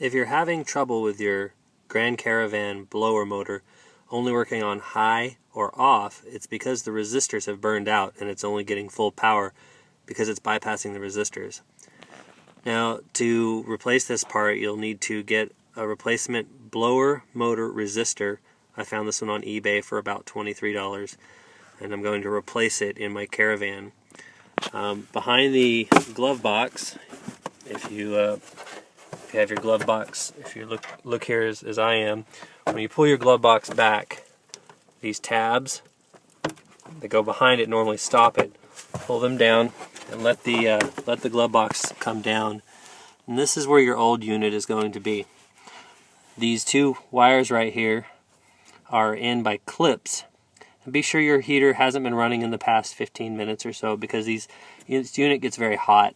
If you're having trouble with your Grand Caravan blower motor only working on high or off, it's because the resistors have burned out and it's only getting full power because it's bypassing the resistors. Now, to replace this part, you'll need to get a replacement blower motor resistor. I found this one on eBay for about $23, and I'm going to replace it in my Caravan. Behind the glove box, if you have your glove box, if you look here as I am, when you pull your glove box back, these tabs that go behind it normally stop it. Pull them down and let the glove box come down. And this is where your old unit is going to be. These two wires right here are in by clips. And be sure your heater hasn't been running in the past 15 minutes or so, because this unit gets very hot.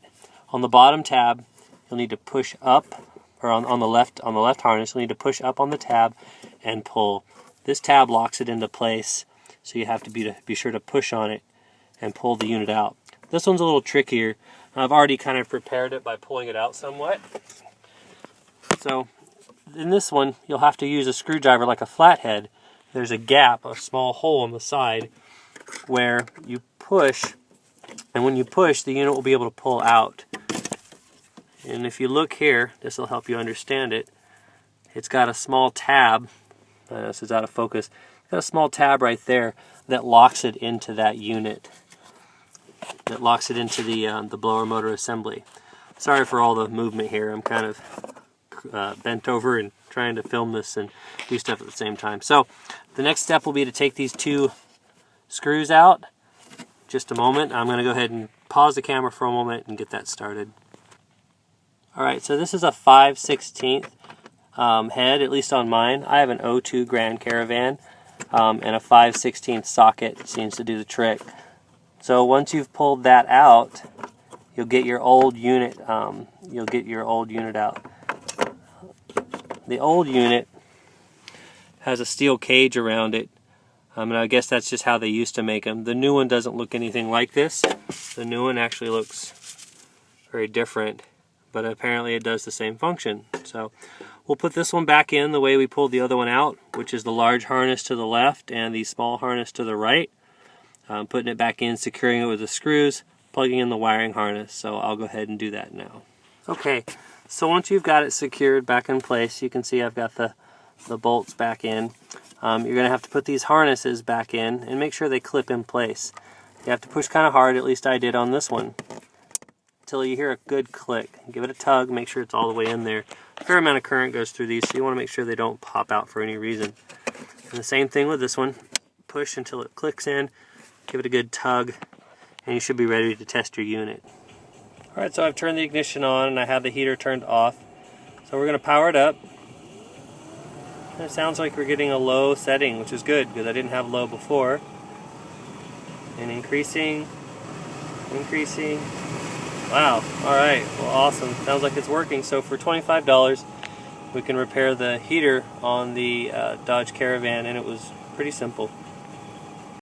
On the bottom tab, you'll need to push up, or on the left harness, you'll need to push up on the tab and pull. This tab locks it into place, so you have to be sure to push on it and pull the unit out. This one's a little trickier. I've already kind of prepared it by pulling it out somewhat. So in this one, you'll have to use a screwdriver like a flathead. There's a gap, a small hole on the side where you push, and when you push, the unit will be able to pull out. And if you look here, this will help you understand it. It's got a small tab. This is out of focus. It's got a small tab right there that locks it into that unit. That locks it into the blower motor assembly. Sorry for all the movement here. I'm kind of bent over and trying to film this and do stuff at the same time. So the next step will be to take these two screws out. Just a moment. I'm going to go ahead and pause the camera for a moment and get that started. Alright, so this is a 5/16 head, at least on mine. I have an 02 Grand Caravan, and a 5/16 socket seems to do the trick. So once you've pulled that out, you'll get your old unit. Out. The old unit has a steel cage around it, and I guess that's just how they used to make them. The new one doesn't look anything like this. The new one actually looks very different, but apparently it does the same function. So we'll put this one back in the way we pulled the other one out, which is the large harness to the left and the small harness to the right. Putting it back in, securing it with the screws, plugging in the wiring harness. So I'll go ahead and do that now. Okay, so once you've got it secured back in place, you can see I've got the bolts back in. You're going to have to put these harnesses back in and make sure they clip in place. You have to push kind of hard, at least I did on this one, until you hear a good click. Give it a tug, make sure it's all the way in there. A fair amount of current goes through these, so you want to make sure they don't pop out for any reason. And the same thing with this one. Push until it clicks in, give it a good tug, and you should be ready to test your unit. Alright, so I've turned the ignition on and I have the heater turned off. So we're going to power it up. And it sounds like we're getting a low setting, which is good because I didn't have low before. And increasing. Wow, alright, well awesome. Sounds like it's working. So for $25 we can repair the heater on the Dodge Caravan, and it was pretty simple.